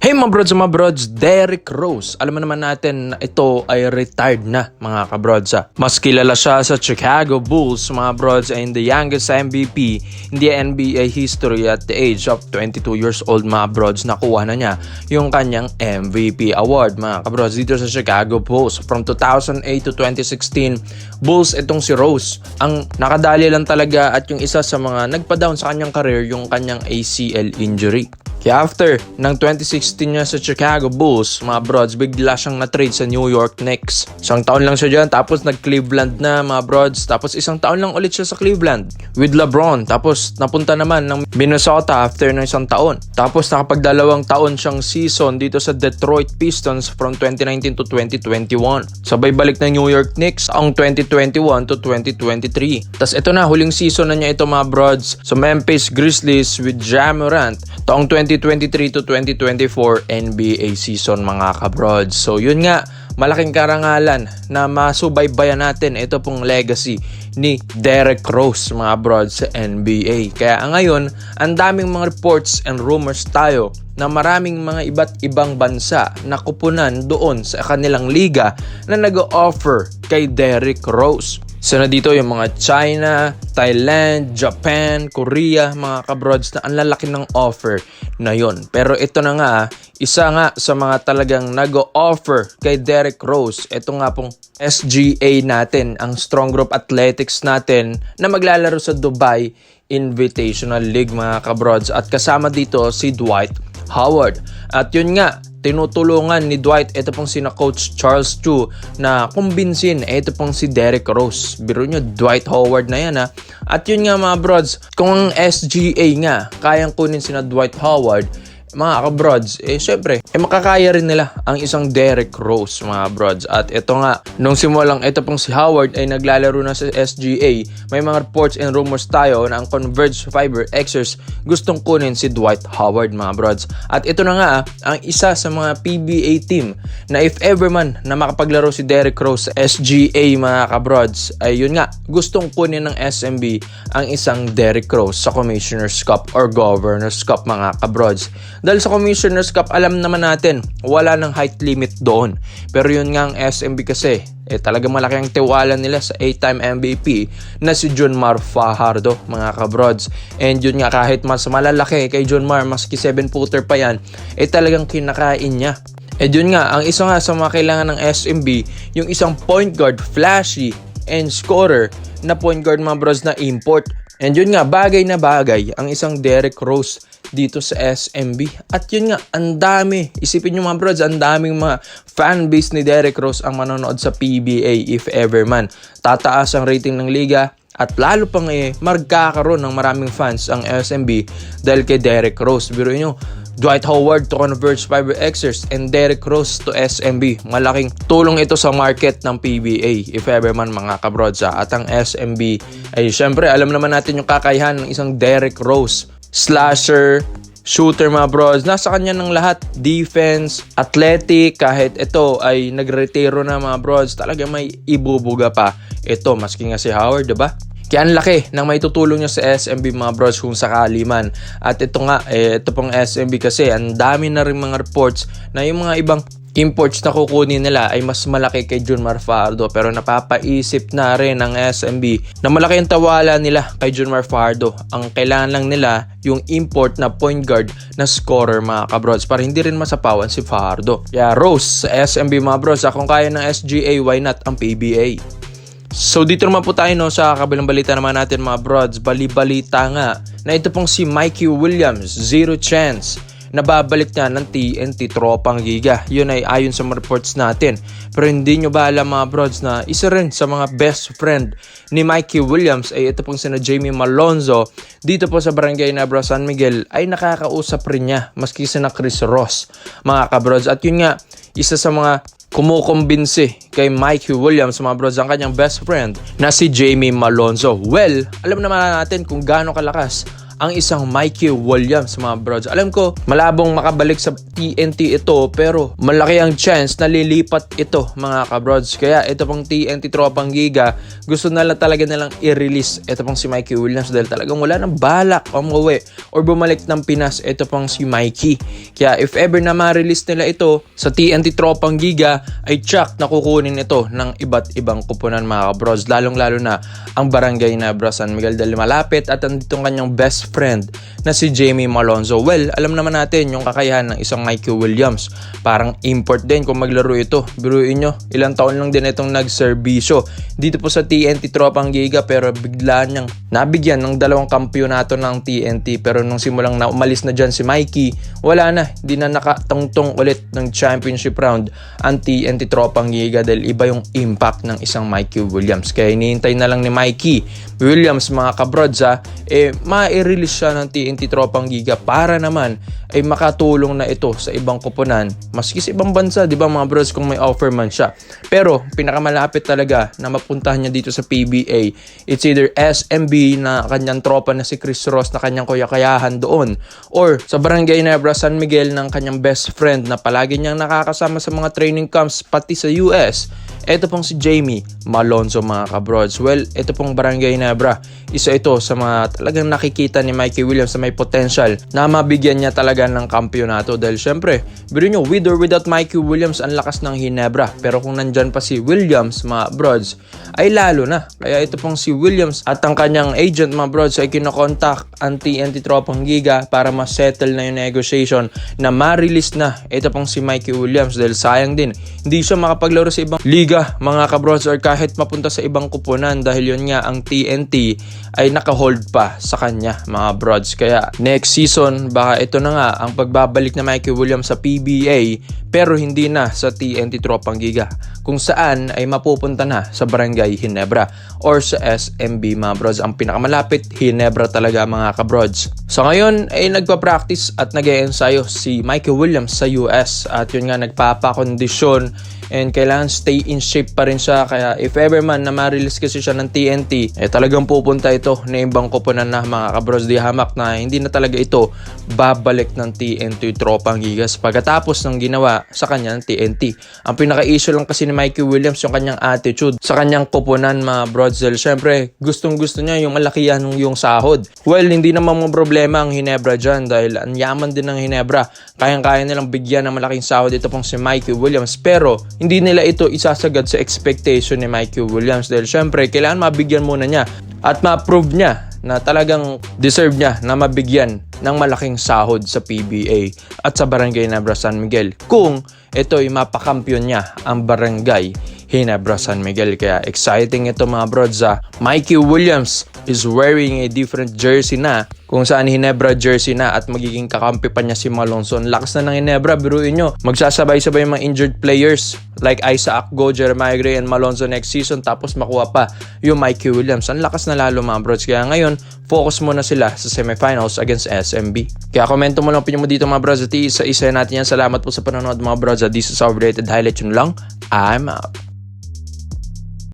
Hey mga brods, Derrick Rose. Alam mo naman natin na ito ay retired na mga kabrods. Mas kilala siya sa Chicago Bulls mga brods and the youngest MVP in the NBA history at the age of 22 years old mga brods. Nakuha na niya yung kanyang MVP award mga kabrods dito sa Chicago Bulls. From 2008 to 2016, Bulls itong si Rose. Ang nakadali lang talaga at yung isa sa mga nagpa-down sa kanyang career yung kanyang ACL injury. Kaya after ng 2016 niya sa Chicago Bulls, mga brods, bigla siyang na-trade sa New York Knicks. Isang taon lang siya dyan, tapos nag-Cleveland na mga brods. Tapos isang taon lang ulit siya sa Cleveland with LeBron. Tapos napunta naman ng Minnesota after ng isang taon. Tapos nakapag-2 taon siyang season dito sa Detroit Pistons from 2019 to 2021. Sabay balik ng New York Knicks ang 2021 to 2023. Tapos ito na, huling season na niya ito mga brods sa Memphis Grizzlies with Ja Morant. Taong 2023 to 2024 NBA season mga kabrods. So yun nga, malaking karangalan na masubaybayan natin ito pong legacy ni Derrick Rose mga brods sa NBA. Kaya ngayon, ang daming mga reports and rumors tayo na maraming mga iba't ibang bansa na kupunan doon sa kanilang liga na nag-offer kay Derrick Rose. So na dito yung mga China, Thailand, Japan, Korea, mga kabrods na ang lalaki ng offer na yon. Pero ito na nga, isa nga sa mga talagang nag-offer kay Derrick Rose, ito nga pong SGA natin, ang Strong Group Athletics natin na maglalaro sa Dubai Invitational League mga kabrods. At kasama dito si Dwight Howard. At yun nga, tinutulungan ni Dwight ito pong sina Coach Charles Chu na kumbinsin ito pong si Derrick Rose. Biro nyo, Dwight Howard na yan ha. At yun nga mga brods, kung ang SGA nga kayang kunin sina Dwight Howard, mga kabrods, syempre, makakaya rin nila ang isang Derrick Rose, mga brods. At ito nga, nung simulang ito pong si Howard ay naglalaro na sa SGA, may mga reports and rumors tayo na ang Converge Fiber Xers gustong kunin si Dwight Howard, mga brods. At ito na nga, ang isa sa mga PBA team na if ever man na makapaglaro si Derrick Rose sa SGA, mga kabrods, ay yun nga, gustong kunin ng SMB ang isang Derrick Rose sa Commissioner's Cup or Governor's Cup, mga kabrods. Dahil sa Commissioner's Cup, alam naman natin, wala ng height limit doon. Pero yun nga ang SMB kasi, talaga malaki ang tiwala nila sa 8-time MVP na si Junmar Fajardo, mga kabrods. And yun nga, kahit mas malalaki kay Junmar, maski 7-footer pa yan, talagang kinakain niya. Yun nga, ang isa nga sa mga kailangan ng SMB, yung isang point guard, flashy, and scorer na point guard, mga bros, na import. And yun nga, bagay na bagay ang isang Derrick Rose dito sa SMB. At yun nga, ang dami. Isipin nyo mga brods, ang daming mga fanbase ni Derrick Rose ang manonood sa PBA if ever man. Tataas ang rating ng liga at lalo pang magkakaroon ng maraming fans ang SMB dahil kay Derrick Rose. Biro nyo, Dwight Howard to Converge Fiber Xers and Derrick Rose to SMB. Malaking tulong ito sa market ng PBA if ever man, mga kabrods. At ang SMB ay syempre alam naman natin yung kakayahan ng isang Derrick Rose. Slasher, shooter, mga bros. Nasa kanya ng lahat. Defense, athletic, kahit ito ay nagretiro na, mga bros. Talaga may ibubuga pa. Ito, maski nga si Howard, diba? Kaya ang laki ng may tutulong niya sa SMB, mga bros, kung sakali man. At ito nga, ito pong SMB kasi, ang dami na rin mga reports na yung mga ibang imports na kukunin nila ay mas malaki kay Junmar Fajardo. Pero napapaisip na rin ng SMB na malaki ang tawala nila kay Junmar Fajardo. Ang kailangan lang nila yung import na point guard na scorer, mga kabrods, para hindi rin masapawan si Fajardo. Kaya Rose sa SMB, mga bros, kung kaya ng SGA, why not ang PBA? So dito naman po tayo sa kabilang balita naman natin, mga brods. Bali-balita nga na ito pong si Mikey Williams, zero chance na babalik na ng TNT Tropang Giga. Yun ay ayon sa mga reports natin. Pero hindi nyo ba alam, mga brods, na isa rin sa mga best friend ni Mikey Williams ay ito pong sina Jamie Malonzo dito po sa Barangay Nebra, San Miguel ay nakakausap rin niya maski sina Chris Ross, mga kabrods. At yun nga, isa sa mga kumukumbinsi kay Mikey Williams, mga bros, ang kanyang best friend na si Jamie Malonzo. Well, alam naman natin kung gaano kalakas ang isang Mikey Williams mga brods. Alam ko, malabong makabalik sa TNT ito pero malaki ang chance na lilipat ito mga kabrods. Kaya ito pong TNT Tropang Giga, gusto na lang talaga nilang i-release ito pong si Mikey Williams dahil talagang wala nang balak umuwi or bumalik ng Pinas ito pong si Mikey. Kaya if ever na ma-release nila ito sa TNT Tropang Giga ay tsak na kukunin ito ng iba't ibang kupunan mga kabrods. Lalong-lalo na ang Barangay Nebra San Miguel dahil malapit at andito ang kanyang best friend na si Jamie Malonzo. Well, alam naman natin yung kakayahan ng isang Mikey Williams. Parang import din kung maglaro ito. Biruin nyo, ilang taon lang din itong nagserbisyo dito po sa TNT Tropang Giga pero bigla niyang nabigyan ng 2 kampyonato ng TNT. Pero nung simulang na umalis na dyan si Mikey, wala na, di na nakatungtong ulit ng championship round ang TNT Tropang Giga dahil iba yung impact ng isang Mikey Williams. Kaya hinihintay na lang ni Mikey Williams mga kabrods ma-release siya ng TNT Tropang Giga para naman ay makatulong na ito sa ibang kupunan maski sa ibang bansa, di ba mga bros, kung may offer man siya. Pero pinakamalapit talaga na mapuntahan niya dito sa PBA, it's either SMB na kanyang tropa na si Chris Ross na kanyang kayakayahan doon or sa Barangay Nebra San Miguel ng kanyang best friend na palagi niyang nakakasama sa mga training camps pati sa US. Ito pong si Jamie Malonzo mga kabrods. Well, ito pong Barangay Nebra, isa ito sa mga talagang nakikita ni Mikey Williams na may potential na mabigyan niya talaga ng kampyonato dahil syempre, biro nyo, with or without Mikey Williams, ang lakas ng Hinebra. Pero kung nandyan pa si Williams mga brods, ay lalo na. Kaya ito pong si Williams at ang kanyang agent mga brods ay kinokontak ang TNT Tropang Giga para ma-settle na yung negotiation na ma-release na ito pong si Mikey Williams dahil sayang din, hindi siya makapaglaro sa ibang liga mga kabrods or kahit mapunta sa ibang kupunan dahil yun nga ang TNT ay naka-hold pa sa kanya mga brods. Kaya next season baka ito na nga ang pagbabalik na Mikey Williams sa PBA pero hindi na sa TNT Tropang Giga kung saan ay mapupunta na sa Barangay Hinebra or sa SMB mga brods. Ang pinakamalapit Hinebra talaga mga kabrods. So ngayon ay nagpa-practice at nag-e-ensayo si Mikey Williams sa US at yun nga nagpapakondisyon and kailangan stay in shape pa rin siya. Kaya if ever man na ma-release kasi siya ng TNT talagang pupunta ito na ibang kupunan na mga kabros. Di hamak na hindi na talaga ito babalik ng TNT Tropang Gigas pagkatapos ng ginawa sa kanya ng TNT. Ang pinaka-issue lang kasi ni Mikey Williams yung kanyang attitude sa kanyang kupunan mga brodsel. Syempre gustong gusto niya yung malakihan ng yung sahod. Well, hindi naman mga problema ang Hinebra dyan dahil ang yaman din ng Hinebra. Kayang-kaya nilang bigyan ng malaking sahod ito pong si Mikey Williams pero hindi nila ito isasagad sa expectation ni Mikey Williams dahil syempre kailangan mabigyan muna niya at ma-prove niya na talagang deserve niya na mabigyan ng malaking sahod sa PBA at sa Barangay Nebra San Miguel kung ito ay mapakampyon niya ang Barangay Hinebra San Miguel. Kaya exciting ito mga brods. Mikey Williams is wearing a different jersey na kung saan Hinebra jersey na at magiging kakampi pa niya si Malonzo. Ang lakas na ng Hinebra, biruin nyo. Magsasabay-sabay yung mga injured players like Isaac Go, Jeremiah Gray, and Malonzo next season tapos makuha pa yung Mikey Williams. Ang lakas na lalo mga brods. Kaya ngayon, focus muna sila sa semifinals against SMB. Kaya komento mo lang opinion mo dito mga brods at isa natin yan. Salamat po sa panonood mga brods. This is our related highlight. Yun lang. I'm out.